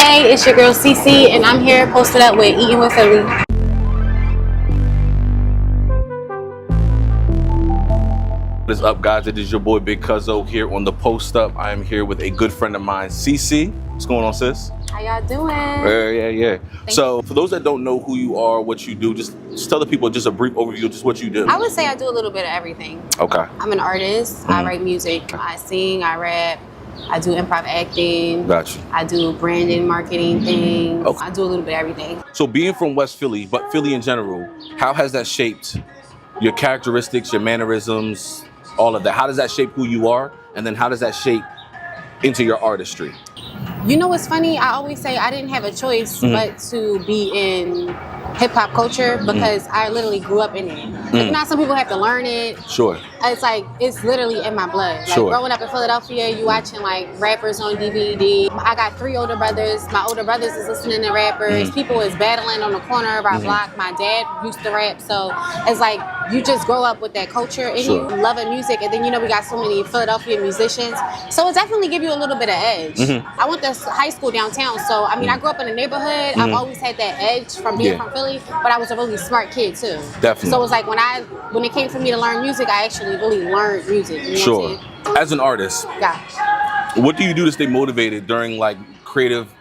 Hey, it's your girl Sisi, and I'm here posted up with Eating with Philly. What is up, guys? It is your boy Big Cuzzo here on the Post Up. I am here with a good friend of mine, Sisi. What's going on, sis? How y'all doing? Yeah. So, for those that don't know who you are, what you do, just tell the people just a brief overview of just what you do. I would say I do a little bit of everything. Okay. I'm an artist. I write music. I sing. I rap. I do improv acting. Gotcha. I do branding, marketing things. Okay. I do a little bit of everything. So, being from West Philly, but Philly in general, how has that shaped your characteristics, your mannerisms, all of that? How does that shape who you are? And then how does that shape into your artistry? You know what's funny? I always say I didn't have a choice but to be in hip-hop culture because I literally grew up in it. Like, now some people have to learn it. Sure. It's like, it's literally in my blood. Like, Sure. growing up in Philadelphia, you watching like rappers on DVD. I got 3 older brothers. My older brothers is listening to rappers. People is battling on the corner of our block. My dad used to rap. So it's like, you just grow up with that culture in you, loving music. And then, you know, we got so many Philadelphia musicians. So it definitely give you a little bit of edge. I went to high school downtown. So, I mean, I grew up in a neighborhood. I've always had that edge from being from Philly, but I was a really smart kid too. Definitely. So it was like when it came for me to learn music, I actually really learned music. You know what I'm saying? As an artist, what do you do to stay motivated during like creative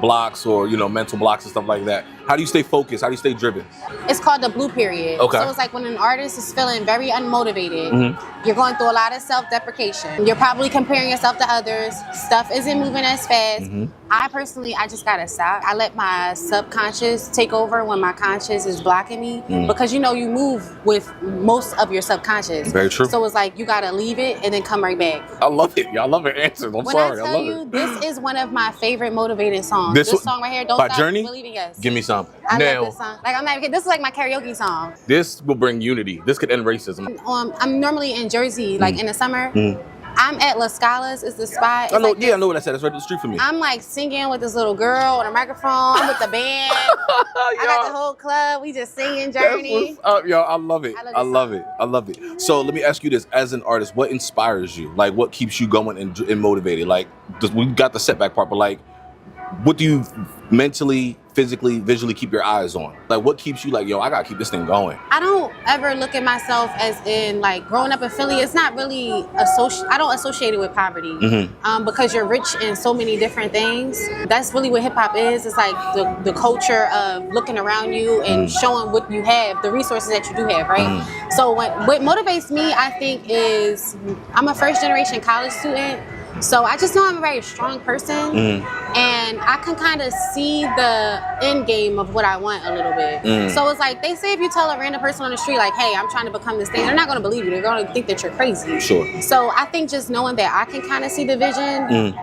blocks or, you know, mental blocks and stuff like that? How do you stay focused? How do you stay driven? It's called the blue period. Okay. So it's like when an artist is feeling very unmotivated, you're going through a lot of self-deprecation. You're probably comparing yourself to others. Stuff isn't moving as fast. I just gotta stop. I let my subconscious take over when my conscious is blocking me because, you know, you move with most of your subconscious. Very true. So it's like you gotta leave it and then come right back. I love it. I love your answers. I'm sorry. When I tell you, this is one of my favorite motivating songs. This song right here, Don't by Stop Journey? Believing. Yes. Give me some. I Now, love this song. Like, I'm not even, this is like my karaoke song. this will bring unity. This could end racism. I'm normally in Jersey, like in the summer. I'm at La Scala's, is the spot. I know. Like I know what I said. That's right down the street from me. I'm like singing with this little girl on a microphone. I'm with the band. I got the whole club. We just singing Journey. That's what's up, yo. I love it. I love it. So let me ask you this: as an artist, what inspires you? Like, what keeps you going and motivated? Like, we got the setback part, but like, what do you mentally, physically, visually keep your eyes on? Like, what keeps you like, yo, I gotta keep this thing going? I don't ever look at myself as in like growing up in Philly. It's not really I don't associate it with poverty because you're rich in so many different things. That's really what hip hop is. It's like the culture of looking around you and showing what you have, the resources that you do have, right? So what motivates me, I think, is I'm a first generation college student. So I just know I'm a very strong person and I can kind of see the end game of what I want a little bit. So it's like, they say if you tell a random person on the street like, hey, I'm trying to become this thing, they're not going to believe you. They're going to think that you're crazy. Sure. So I think just knowing that I can kind of see the vision,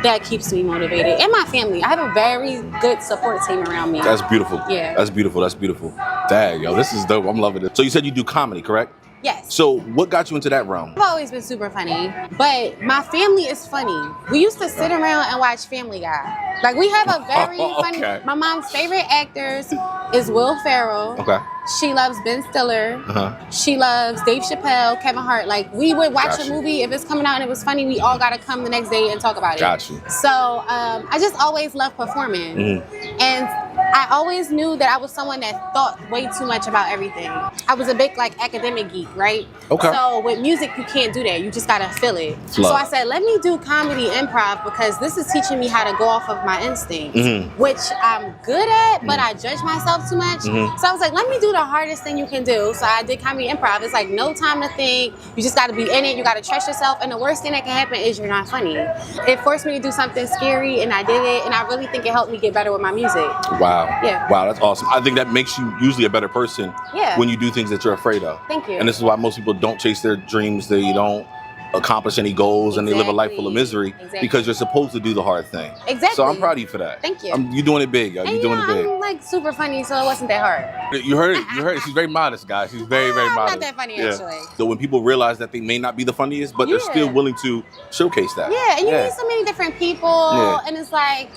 that keeps me motivated. And my family. I have a very good support team around me. That's beautiful. Yeah. That's beautiful. Dang, yo, this is dope. I'm loving it. So you said you do comedy, correct? Yes. So what got you into that realm? I've always been super funny, but my family is funny. We used to sit around and watch Family Guy. Like, we have a very funny, my mom's favorite actors is Will Ferrell. Okay. She loves Ben Stiller. She loves Dave Chappelle, Kevin Hart. Like, we would watch a movie, if it's coming out and it was funny, we all gotta come the next day and talk about it. Got you. So I just always loved performing. And I always knew that I was someone that thought way too much about everything. I was a big like academic geek, right? Okay. So with music, you can't do that. You just gotta feel it. Flow. So I said, let me do comedy improv because this is teaching me how to go off of my instincts, which I'm good at, but I judge myself too much. So I was like, let me do the hardest thing you can do. So I did comedy improv. It's like no time to think. You just gotta be in it. You gotta trust yourself. And the worst thing that can happen is you're not funny. It forced me to do something scary and I did it. And I really think it helped me get better with my music. Wow. Yeah. Wow, that's awesome. I think that makes you usually a better person when you do things that you're afraid of. Thank you. And this is why most people don't chase their dreams. They don't accomplish any goals and they live a life full of misery because you're supposed to do the hard thing. Exactly. So I'm proud of you for that. Thank you. You're doing it big. You're doing it big. I'm like super funny, so it wasn't that hard. You heard it. She's very modest, guys. She's very modest. I'm not that funny, actually. So when people realize that they may not be the funniest, but they're still willing to showcase that. Yeah, and you meet so many different people, and it's like,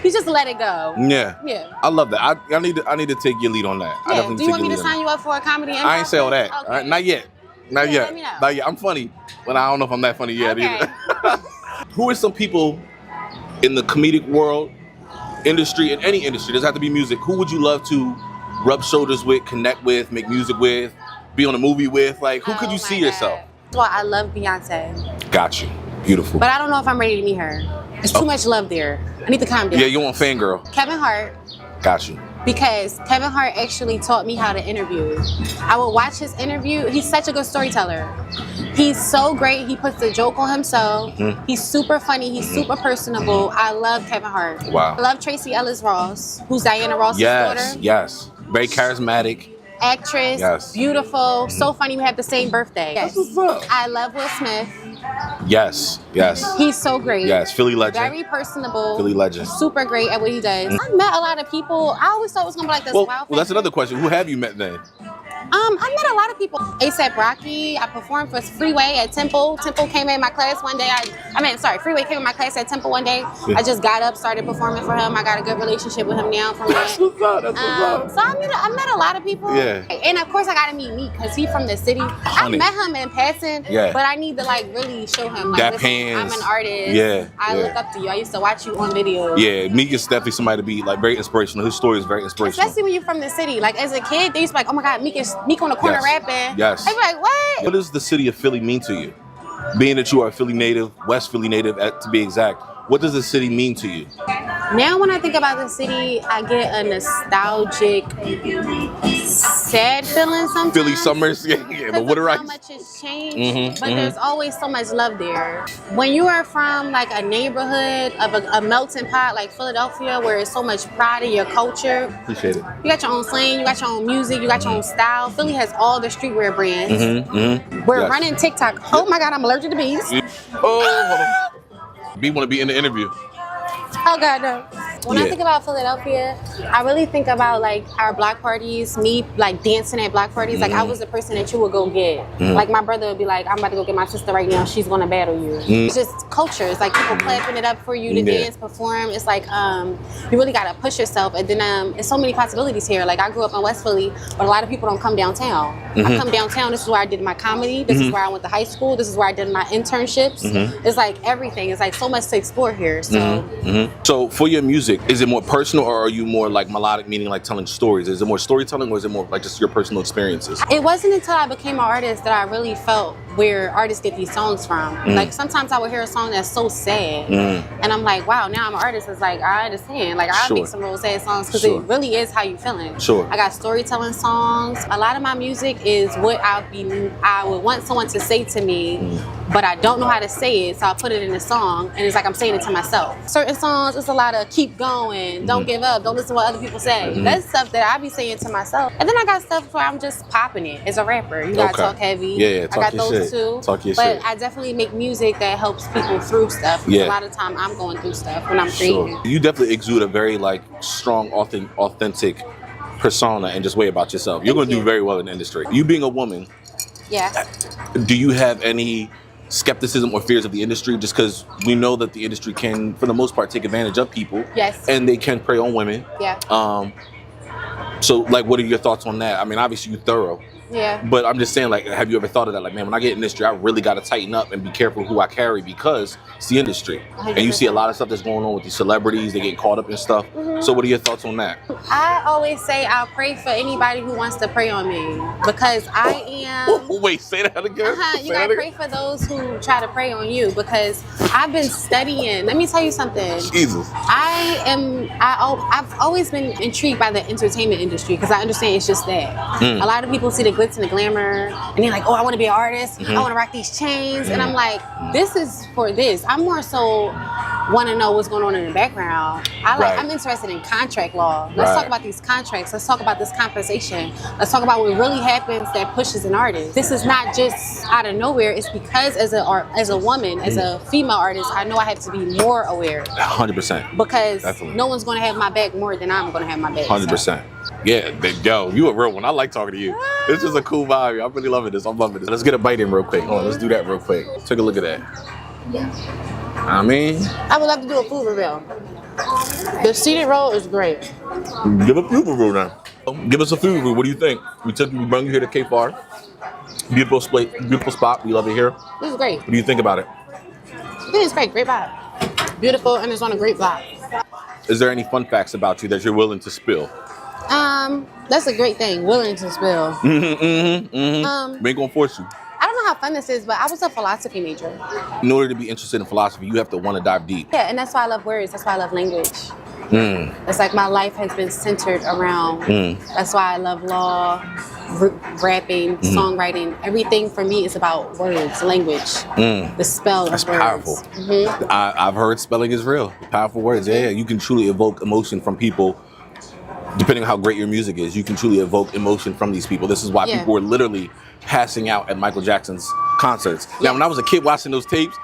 you just let it go. Yeah. I love that. I need to take your lead on that. Yeah. Do you want me to sign you up for a comedy improv? I ain't say all that. Okay. All right? Not yet. Not yet. I'm funny, but I don't know if I'm that funny yet either. Who are some people in the comedic world industry, in any industry, doesn't have to be music, who would you love to rub shoulders with, connect with, make music with, be on a movie with? Like, who could you see yourself? Well, I love Beyonce. Got you. Beautiful. But I don't know if I'm ready to meet her. There's too much love there. I need to calm down. Yeah, you want fangirl. Kevin Hart. Got you. Because Kevin Hart actually taught me how to interview. I would watch his interview. He's such a good storyteller. He's so great. He puts the joke on himself. Mm-hmm. He's super funny. He's super personable. I love Kevin Hart. Wow. I love Tracy Ellis Ross, who's Diana Ross's daughter. Yes. Very charismatic. Actress. Yes. Beautiful. So funny. We have the same birthday. Yes. That's what's up. I love Will Smith. Yes. He's so great. Yes, Philly legend. Very personable. Philly legend. Super great at what he does. I met a lot of people. I always thought it was gonna be like this. Well, that's another question. Who have you met then? I met a lot of people. A$AP Rocky. I performed for Freeway at Temple. Temple came in my class one day. Freeway came in my class at Temple one day. Yeah. I just got up, started performing for him. I got a good relationship with him now from that. So I met a lot of people. Yeah. And of course I got to meet Meek because he's from the city. I met him in passing, but I need to like really show him like, I'm an artist. Yeah. I look up to you. I used to watch you on videos. Yeah, Meek is definitely somebody to be like very inspirational. His story is very inspirational. Especially when you're from the city. Like as a kid, they used to be like, oh my God, Meek on the corner rapping. Yes. I'd be like, what? What does the city of Philly mean to you? Being that you are a Philly native, West Philly native to be exact, what does the city mean to you? Now when I think about the city, I get a nostalgic, sad feeling sometimes. Philly summers, yeah. But what how much has changed, but there's always so much love there. When you are from like a neighborhood of a melting pot like Philadelphia, where there's so much pride in your culture. Appreciate it. You got your own slang, you got your own music, you got your own style. Philly has all the streetwear brands. We're running TikTok. Oh my God, I'm allergic to bees. Oh, B want to be in the interview. Oh God, no. When I think about Philadelphia, I really think about like our block parties, me like dancing at block parties. Like I was the person that you would go get. Like my brother would be like, I'm about to go get my sister right now. She's gonna battle you. It's just culture. It's like people clapping it up for you to dance, perform. It's like you really gotta push yourself. And then there's so many possibilities here. Like I grew up in West Philly, but a lot of people don't come downtown. I come downtown. This is where I did my comedy. This is where I went to high school. This is where I did my internships. It's like everything. It's like so much to explore here. So. So for your music, is it more personal or are you more like melodic, meaning like telling stories? Is it more storytelling or is it more like just your personal experiences? It wasn't until I became an artist that I really felt where artists get these songs from. Like sometimes I would hear a song that's so sad and I'm like, wow, now I'm an artist. It's like, I understand. Like I make some real sad songs because it really is how you feeling. I got storytelling songs. A lot of my music is what I would want someone to say to me, but I don't know how to say it, so I put it in a song and it's like I'm saying it to myself. Certain songs, it's a lot of keep going, don't give up, don't listen to what other people say. That's stuff that I be saying to myself. And then I got stuff where I'm just popping it as a rapper. You gotta talk heavy. Yeah, talk I got your those shit. too. Talk your but shit. I definitely make music that helps people through stuff. A lot of time I'm going through stuff when I'm creating. You definitely exude a very like strong, authentic persona and just way about yourself. You're gonna do very well in the industry. You being a woman, do you have any skepticism or fears of the industry, just because we know that the industry can, for the most part, take advantage of people, and they can prey on women. So, like, what are your thoughts on that? I mean, obviously, you're thorough. But I'm just saying, like, have you ever thought of that? Like, man, when I get in the industry, I really got to tighten up and be careful who I carry because it's the industry. 100%. And you see a lot of stuff that's going on with these celebrities. They get caught up in stuff. So what are your thoughts on that? I always say I'll pray for anybody who wants to prey on me because I am... Wait, say that again? You got to pray for those who try to prey on you because I've been studying. Let me tell you something. Jesus. I've always been intrigued by the entertainment industry because I understand it's just that. A lot of people see the glitz and the glamour and they're like, oh, I want to be an artist. I want to rock these chains. And I'm like, this is for this. I'm more so want to know what's going on in the background. I'm interested in contract law. Let's talk about these contracts. Let's talk about this compensation. Let's talk about what really happens that pushes an artist. This is not just out of nowhere. It's because as a woman, as a female artist, I know I have to be more aware. 100%. Because no one's going to have my back more than I'm going to have my back. 100%. So. Yeah, yo, you a real one. I like talking to you. This is a cool vibe. I'm really loving this. I'm loving this. Let's get a bite in real quick. Hold on, let's do that real quick. Take a look at that. I mean, I would love to do a food reveal. The seated roll is great. Give a food review now. Give us a food review. What do you think? We bring you here to Cape Bar. Beautiful spot. We love it here. This is great. What do you think about it? I think it's great. Great vibe. Beautiful, and it's on a great vibe. Is there any fun facts about you that you're willing to spill? That's a great thing. Willing to spill. We ain't gonna force you. I don't know how fun this is, but I was a philosophy major. In order to be interested in philosophy, you have to want to dive deep. Yeah, and that's why I love words. That's why I love language. It's like my life has been centered around. That's why I love law, rapping, songwriting. Everything for me is about words, language, the spell of words. That's powerful. I've heard spelling is real. Powerful words. Yeah, you can truly evoke emotion from people. Depending on how great your music is, you can truly evoke emotion from these people. This is why people were literally passing out at Michael Jackson's concerts. Now, when I was a kid watching those tapes,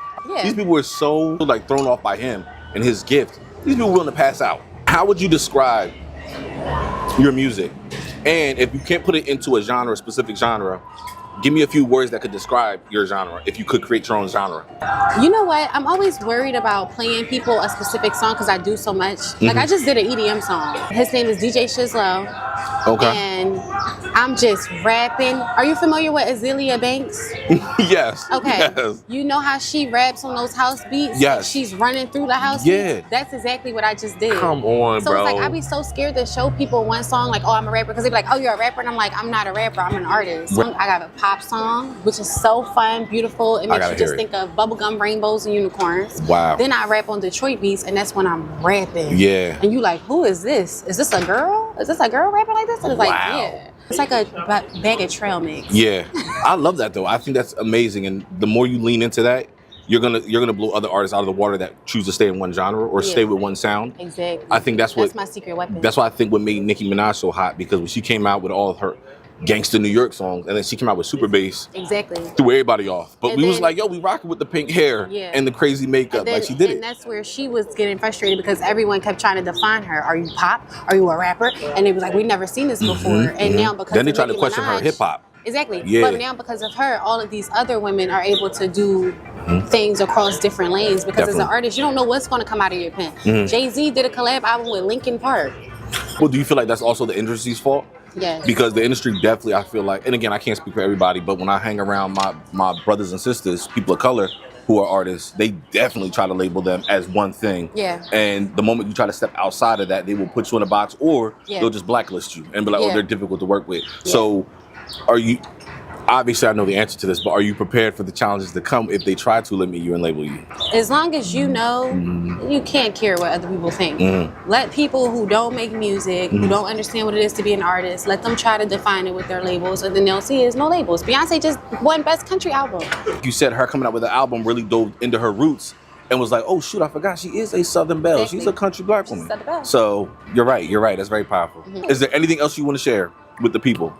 these people were so like thrown off by him and his gift. These people were willing to pass out. How would you describe your music? And if you can't put it into a genre, a specific genre, give me a few words that could describe your genre, if you could create your own genre. You know what? I'm always worried about playing people a specific song because I do so much. Like, I just did an EDM song. His name is DJ Shizlo. Okay. And I'm just rapping. Are you familiar with Azealia Banks? Yes. Okay. Yes. You know how she raps on those house beats? Yes. She's running through the house beats? That's exactly what I just did. Come on, so bro. So it's like, I be so scared to show people one song, like, oh, I'm a rapper. Because they be like, oh, you're a rapper? And I'm like, I'm not a rapper. I'm an artist. So I got a pop song, which is so fun, beautiful. It makes you just think of bubblegum rainbows and unicorns. Wow. Then I rap on Detroit beats, and that's when I'm rapping. Yeah. And you like, who is this? Is this a girl? Is this a girl rapping like this? And it's like, yeah. It's like a bag of trail mix. Yeah. I love that though. I think that's amazing. And the more you lean into that, you're gonna blow other artists out of the water that choose to stay in one genre or stay with one sound. Exactly. I think that's my secret weapon. That's why I think what made Nicki Minaj so hot, because when she came out with all of her gangsta New York songs, and then she came out with Super Bass. Exactly. Threw everybody off. But we was like, yo, we rocking with the pink hair and the crazy makeup. Like she did it. And that's where she was getting frustrated because everyone kept trying to define her. Are you pop? Are you a rapper? And they was like, we never seen this before. And now because then they tried to question her hip hop. Exactly. Yeah. But now because of her, all of these other women are able to do things across different lanes because as an artist, you don't know what's going to come out of your pen. Jay-Z did a collab album with Linkin Park. Well, do you feel like that's also the industry's fault? Yes. Because the industry definitely, I feel like, and again, I can't speak for everybody, but when I hang around my brothers and sisters, people of color who are artists, they definitely try to label them as one thing. Yeah. And the moment you try to step outside of that, they will put you in a box or they'll just blacklist you and be like, oh, they're difficult to work with. Yeah. So are you, obviously I know the answer to this, but are you prepared for the challenges to come if they try to limit you and label you? As long as you know, you can't care what other people think. Let people who don't make music, who don't understand what it is to be an artist, let them try to define it with their labels, and then they'll see it's no labels. Beyonce just won Best Country Album. You said her coming out with the album really dove into her roots and was like, oh shoot, I forgot she is a Southern belle. Exactly. She's a country black woman. So you're right. That's very powerful. Is there anything else you want to share with the people?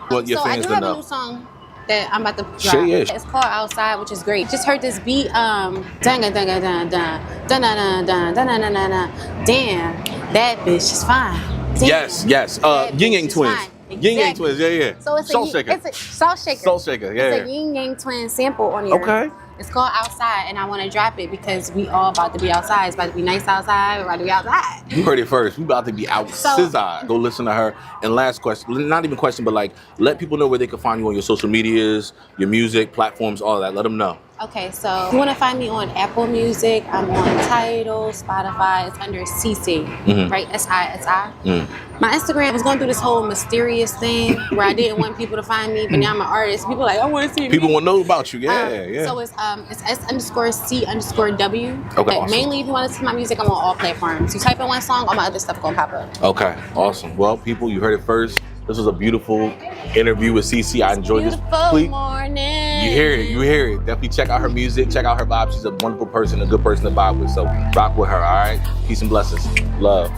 What your fans I do have a new song that I'm about to drop. Sure, yeah. It's called Outside, which is great. Just heard this beat, dun dun dun dun dun dun dun dun dun dun dun dun. Damn, that bitch is fine. Damn, yes. Yin Yang Twins. Yin Yang Twins, yeah. So it's Soul Shaker. It's a Soul Shaker. Soul Shaker, yeah. It's a Yin Yang Twin sample on here. Okay. It's called Outside, and I want to drop it because we all about to be outside. It's about to be nice outside. We're about to be outside. You heard it first. We about to be outside. Go listen to her. And last question, not even question, but like, let people know where they can find you on your social medias, your music, platforms, all that. Let them know. Okay, so you want to find me on Apple Music. I'm on Tidal, Spotify. It's under Sisi, right? SISI. My Instagram was going through this whole mysterious thing where I didn't want people to find me, but now I'm an artist. People are like, I want to see people me. want to know about you. Yeah. So it's S_C_W. Okay, awesome. Mainly, if you want to see my music, I'm on all platforms. You type in one song, all my other stuff gonna pop up. Okay, awesome. Well, people, you heard it first. This was a beautiful interview with Sisi. I enjoyed this. Beautiful morning. You hear it. Definitely check out her music, check out her vibe. She's a wonderful person, a good person to vibe with. So rock with her, all right? Peace and blessings. Love.